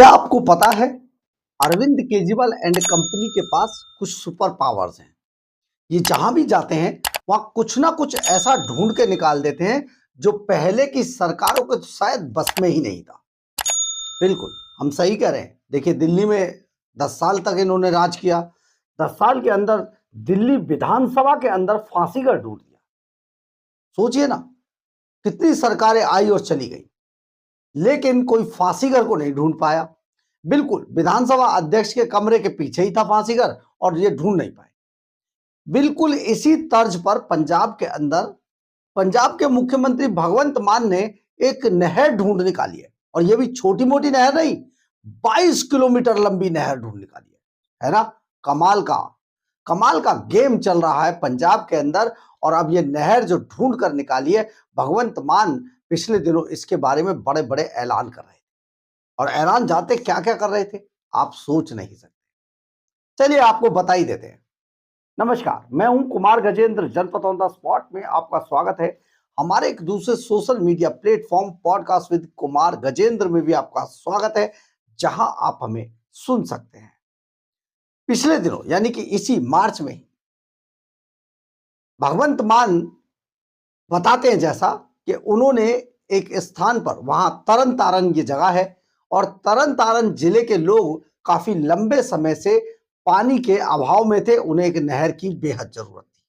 क्या आपको पता है अरविंद केजरीवाल एंड कंपनी के पास कुछ सुपर पावर्स हैं। ये जहां भी जाते हैं वहां कुछ ना कुछ ऐसा ढूंढ के निकाल देते हैं जो पहले की सरकारों के तो शायद बस में ही नहीं था। बिल्कुल हम सही कह रहे हैं। देखिए दिल्ली में 10 साल तक इन्होंने राज किया। 10 साल के अंदर दिल्ली विधानसभा के अंदर फांसी का ढूंढ दिया। सोचिए ना, कितनी सरकारें आई और चली गई लेकिन कोई फांसीगर को नहीं ढूंढ पाया। बिल्कुल विधानसभा अध्यक्ष के कमरे के पीछे ही था फांसीगर और ये ढूंढ नहीं पाए। बिल्कुल इसी तर्ज पर पंजाब के अंदर पंजाब के मुख्यमंत्री भगवंत मान ने एक नहर ढूंढ निकाली है और ये भी छोटी मोटी नहर नहीं, 22 किलोमीटर लंबी नहर ढूंढ निकाली है ना। कमाल का गेम चल रहा है पंजाब के अंदर। और अब ये नहर जो ढूंढ कर निकाली है, भगवंत मान पिछले दिनों इसके बारे में बड़े बड़े ऐलान कर रहे थे और ऐलान जाते क्या क्या कर रहे थे आप सोच नहीं सकते। चलिए आपको बता ही देते हैं। नमस्कार, मैं हूं कुमार गजेंद्र। जनपद ऑन द स्पॉट में आपका स्वागत है। हमारे एक दूसरे social media platform podcast with Kumar Gajendra में भी आपका स्वागत है, जहां आप हमें सुन सकते हैं। पिछले दिनों यानी कि इसी मार्च में भगवंत मान बताते हैं जैसा कि उन्होंने एक स्थान पर, वहां तरन तारण ये जगह है और तरन तारण जिले के लोग काफी लंबे समय से पानी के अभाव में थे, उन्हें एक नहर की बेहद जरूरत थी।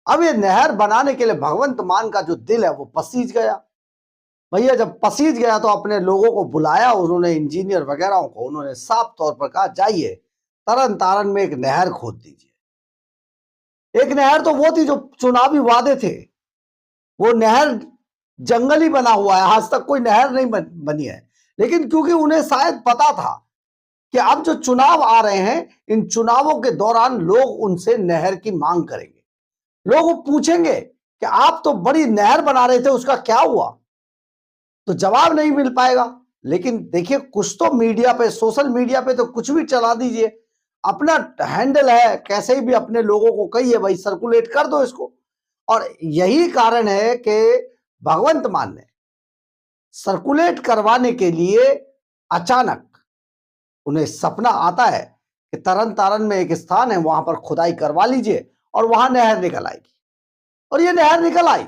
अब ये नहर बनाने के लिए भगवंत मान का जो दिल है वो पसीज गया। भैया जब पसीज गया तो अपने लोगों को बुलाया, उन्होंने इंजीनियर वगैरह को उन्होंने साफ तौर पर कहा जाइए तरन तारण में एक नहर खोद दीजिए। एक नहर तो वो थी जो चुनावी वादे थे, वो नहर जंगल ही बना हुआ है, आज तक कोई नहर नहीं बनी है। लेकिन क्योंकि उन्हें शायद पता था कि अब जो चुनाव आ रहे हैं, इन चुनावों के दौरान लोग उनसे नहर की मांग करेंगे। लोग पूछेंगे कि आप तो बड़ी नहर बना रहे थे, उसका क्या हुआ? तो जवाब नहीं मिल पाएगा। लेकिन देखिए, कुछ तो मीडिया पे, सोशल मीडिया पे तो कुछ भी चला दीजिए, अपना हैंडल है, कैसे भी अपने लोगों को कहिए भाई सर्कुलेट कर दो इसको। और यही कारण है कि भगवंत मान ने सर्कुलेट करवाने के लिए अचानक उन्हें सपना आता है कि तरन तारण में एक स्थान है, वहां पर खुदाई करवा लीजिए और वहां नहर निकल आएगी। और ये नहर निकल आई।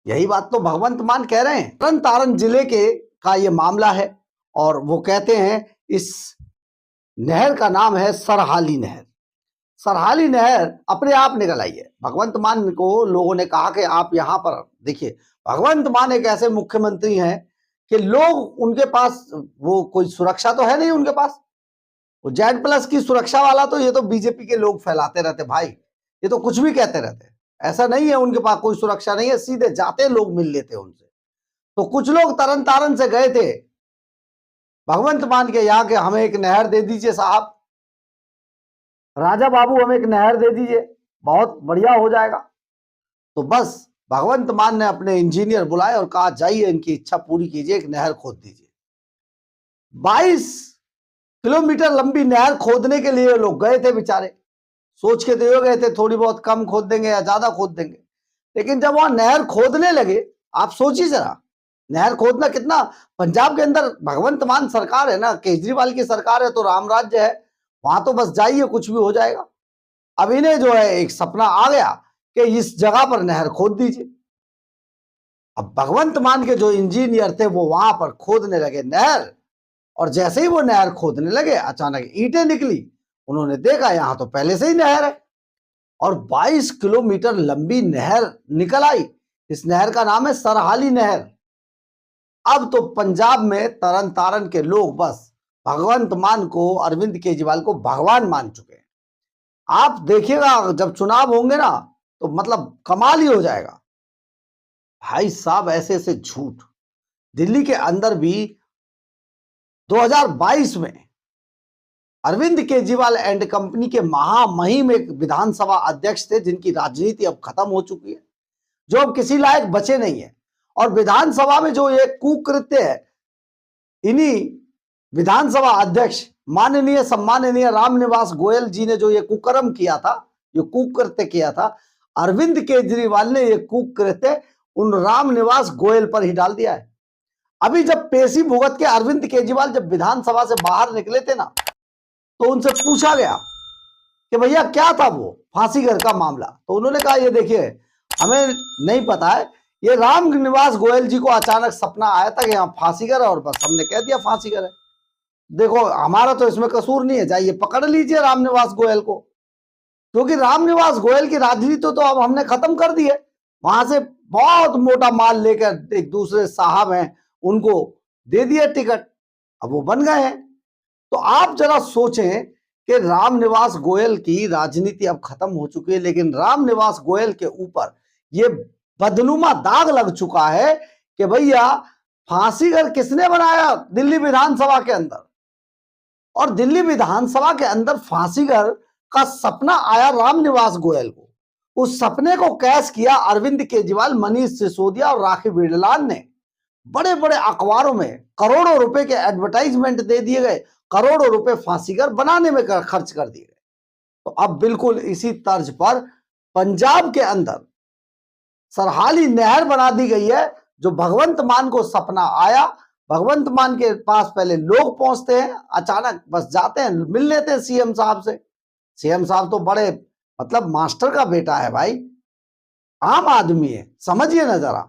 यही बात तो भगवंत मान कह रहे हैं। तरन तारण जिले के का ये मामला है और वो कहते हैं इस नहर का नाम है सरहाली नहर। सरहाली नहर अपने आप निकल आई है। भगवंत मान को लोगों ने कहा कि आप यहां पर देखिए, भगवंत मान एक ऐसे मुख्यमंत्री हैं कि लोग उनके पास, वो कोई सुरक्षा तो है नहीं उनके पास। वो जेड+ की सुरक्षा वाला तो ये तो बीजेपी के लोग फैलाते रहते भाई, ये तो कुछ भी कहते रहते। ऐसा नहीं है उनके पास कोई सुरक्षा नहीं है, सीधे जाते लोग मिल लेते उनसे। तो कुछ लोग तरन तारण से गए थे भगवंत मान के यहाँ के, हमें एक नहर दे दीजिए साहब, राजा बाबू हमें एक नहर दे दीजिए, बहुत बढ़िया हो जाएगा। तो बस भगवंत मान ने अपने इंजीनियर बुलाए और कहा जाइए इनकी इच्छा पूरी कीजिए, एक नहर खोद दीजिए। 22 किलोमीटर लंबी नहर खोदने के लिए लोग गए थे बेचारे। सोच के तो गए थे थोड़ी बहुत कम खोद देंगे या ज्यादा खोद देंगे, लेकिन जब वहां नहर खोदने लगे, आप सोचिए जरा, नहर खोदना कितना। पंजाब के अंदर भगवंत मान सरकार है ना, केजरीवाल की सरकार है, तो राम राज्य है, वहां तो बस जाइए कुछ भी हो जाएगा। अब इन्हें जो है एक सपना आ गया कि इस जगह पर नहर खोद दीजिए। अब भगवंत मान के जो इंजीनियर थे वो वहां पर खोदने लगे नहर, और जैसे ही वो नहर खोदने लगे अचानक ईंटें निकली। उन्होंने देखा यहां तो पहले से ही नहर है और 22 किलोमीटर लंबी नहर निकल आई। इस नहर का नाम है सरहाली नहर। अब तो पंजाब में तरन तारण के लोग बस भगवंत मान को, अरविंद केजरीवाल को भगवान मान चुके हैं। आप देखिएगा जब चुनाव होंगे ना, तो मतलब कमाल ही हो जाएगा भाई साहब। ऐसे ऐसे झूठ दिल्ली के अंदर भी 2022 में अरविंद केजरीवाल एंड कंपनी के महामहिम एक विधानसभा अध्यक्ष थे, जिनकी राजनीति अब खत्म हो चुकी है, जो अब किसी लायक बचे नहीं है। और विधानसभा में जो ये कुकृत्य है, इन्हीं विधानसभा अध्यक्ष माननीय सम्माननीय रामनिवास गोयल जी ने जो ये कुकर्म किया था, ये कुकृत्य किया था, अरविंद केजरीवाल ने ये कुकृत्य उन रामनिवास गोयल पर ही डाल दिया है। अभी जब पेशी भुगत के अरविंद केजरीवाल जब विधानसभा से बाहर निकले थे ना, तो उनसे पूछा गया कि भैया क्या था वो फांसी घर का मामला। तो उन्होंने कहा ये देखिए हमें नहीं पता है, ये राम निवास गोयल जी को अचानक सपना आया था कि यहाँ फांसी घर है और बस हमने कह दिया फांसी घर है। देखो हमारा तो इसमें कसूर नहीं है, जाइए पकड़ लीजिए रामनिवास गोयल को, क्योंकि रामनिवास गोयल की राजनीति तो अब हमने खत्म कर दी है। वहां से बहुत मोटा माल लेकर एक दूसरे साहब हैं उनको दे दिया टिकट, अब वो बन गए हैं। तो आप जरा सोचें कि रामनिवास गोयल की राजनीति अब खत्म हो चुकी है, लेकिन रामनिवास गोयल के ऊपर ये बदनुमा दाग लग चुका है कि भैया फांसी घर किसने बनाया दिल्ली विधानसभा के अंदर, और दिल्ली विधानसभा के अंदर फांसी घर का सपना आया रामनिवास गोयल को। उस सपने को कैश किया अरविंद केजरीवाल, मनीष सिसोदिया और राखी बिरलाल ने। बड़े बड़े अखबारों में करोड़ों रुपए के एडवर्टाइजमेंट दे दिए गए, करोड़ों रुपए फांसी घर बनाने में खर्च कर दिए गए। तो अब बिल्कुल इसी तर्ज पर पंजाब के अंदर सरहाली नहर बना दी गई है, जो भगवंत मान को सपना आया। भगवंत मान के पास पहले लोग पहुंचते हैं, अचानक बस जाते हैं, मिल लेते हैं सीएम साहब से। सीएम साहब तो बड़े मतलब मास्टर का बेटा है भाई, आम आदमी है, समझिए ना जरा।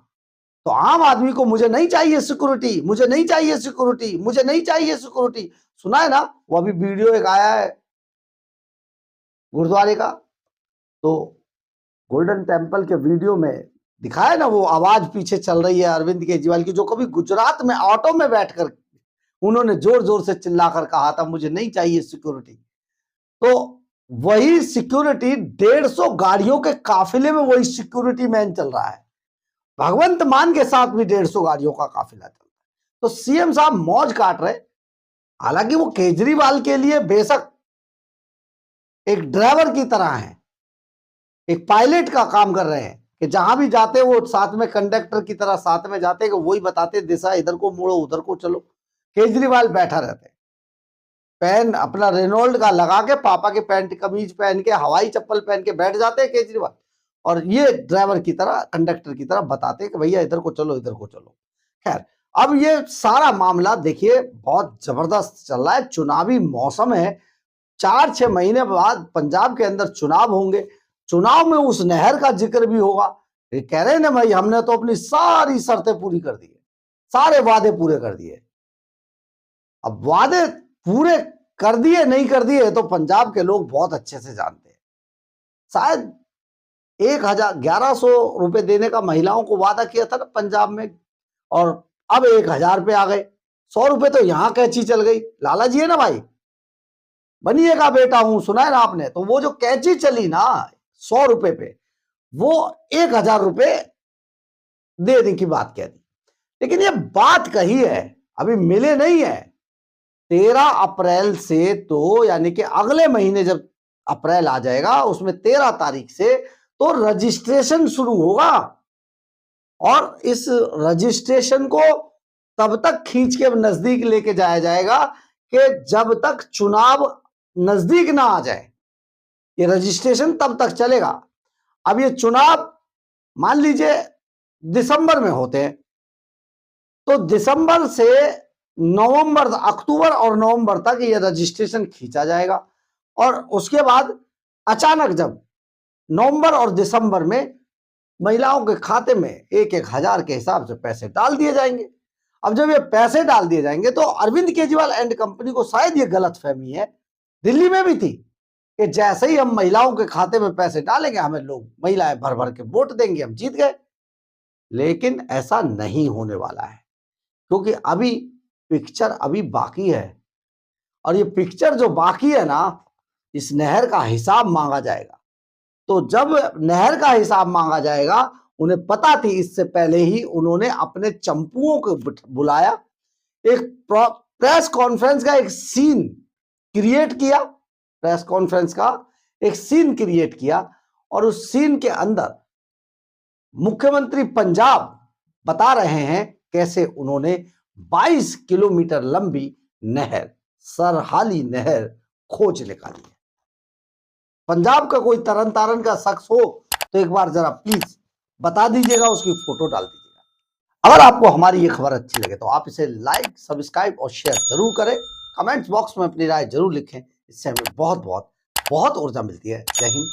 तो आम आदमी को मुझे नहीं चाहिए सिक्योरिटी, मुझे नहीं चाहिए सिक्योरिटी, मुझे नहीं चाहिए सिक्योरिटी, सुना है ना। वो अभी वीडियो एक आया है गुरुद्वारे का, तो गोल्डन टेम्पल के वीडियो में दिखाया ना, वो आवाज पीछे चल रही है अरविंद केजरीवाल की, जो कभी गुजरात में ऑटो में बैठकर उन्होंने जोर जोर से चिल्लाकर कहा था मुझे नहीं चाहिए सिक्योरिटी। तो वही सिक्योरिटी 150 गाड़ियों के काफिले में वही सिक्योरिटी मैन चल रहा है। भगवंत मान के साथ भी 150 गाड़ियों का काफिला चल रहा है। तो सीएम साहब मौज काट रहे। हालांकि वो केजरीवाल के लिए बेशक एक ड्राइवर की तरह है, एक पायलट का काम कर रहे हैं कि जहां भी जाते वो साथ में कंडक्टर की तरह साथ में जाते, कि वही बताते दिशा इधर को मोड़ो उधर को चलो। केजरीवाल बैठा रहते, पेन अपना रेनॉल्ड का लगा के, पापा के पैंट कमीज पहन के, हवाई चप्पल पहन के बैठ जाते हैं केजरीवाल, और ये ड्राइवर की तरह कंडक्टर की तरह बताते कि भैया इधर को चलो इधर को चलो। खैर अब ये सारा मामला देखिए बहुत जबरदस्त चल रहा है। चुनावी मौसम है, 4-6 महीने बाद पंजाब के अंदर चुनाव होंगे। चुनाव में उस नहर का जिक्र भी होगा। ये कह रहे हैं ना भाई हमने तो अपनी सारी शर्तें पूरी कर दी है, सारे वादे पूरे कर दिए। अब वादे पूरे कर दिए नहीं कर दिए तो पंजाब के लोग बहुत अच्छे से जानते हैं। शायद 1100 रुपए देने का महिलाओं को वादा किया था ना पंजाब में, और अब 1000 पे आ गए। 100 रुपए तो यहां कैची चल गई। लाला जी है ना भाई, बनिएगा बेटा हूं, सुना है ना आपने। तो वो जो कैची चली ना 100 रुपए पे, वो 1000 रुपए देने की बात कह दी। लेकिन ये बात कही है, अभी मिले नहीं है। 13 अप्रैल से तो यानी कि अगले महीने जब अप्रैल आ जाएगा, उसमें 13 तारीख से तो रजिस्ट्रेशन शुरू होगा, और इस रजिस्ट्रेशन को तब तक खींच के नजदीक लेके जाया जाएगा कि जब तक चुनाव नजदीक ना आ जाए। ये रजिस्ट्रेशन तब तक चलेगा। अब ये चुनाव मान लीजिए दिसंबर में होते हैं, तो दिसंबर से नवंबर, अक्टूबर और नवंबर तक ये रजिस्ट्रेशन खींचा जाएगा, और उसके बाद अचानक जब नवंबर और दिसंबर में महिलाओं के खाते में 1-1 हजार के हिसाब से पैसे डाल दिए जाएंगे। अब जब ये पैसे डाल दिए जाएंगे तो अरविंद केजरीवाल एंड कंपनी को शायद ये गलतफहमी है, दिल्ली में भी थी, कि जैसे ही हम महिलाओं के खाते में पैसे डालेंगे हमें लोग महिलाएं भर भर के वोट देंगे, हम जीत गए। लेकिन ऐसा नहीं होने वाला है, क्योंकि अभी पिक्चर अभी बाकी है, और ये पिक्चर जो बाकी है ना, इस नहर का हिसाब मांगा जाएगा। तो जब नहर का हिसाब मांगा जाएगा, उन्हें पता थी, इससे पहले ही उन्होंने अपने चंपुओं को बुलाया, एक प्रेस कॉन्फ्रेंस का एक सीन क्रिएट किया, प्रेस कॉन्फ्रेंस का एक सीन क्रिएट किया, और उस सीन के अंदर मुख्यमंत्री पंजाब बता रहे हैं कैसे उन्होंने 22 किलोमीटर लंबी नहर, सरहाली नहर खोज निकाली है। पंजाब का कोई तरन तारन का शख्स हो तो एक बार जरा प्लीज बता दीजिएगा, उसकी फोटो डाल दीजिएगा। अगर आपको हमारी ये खबर अच्छी लगे तो आप इसे लाइक, सब्सक्राइब और शेयर जरूर करें। कमेंट्स बॉक्स में अपनी राय जरूर लिखें। इससे हमें बहुत बहुत बहुत ऊर्जा मिलती है। जय हिंद।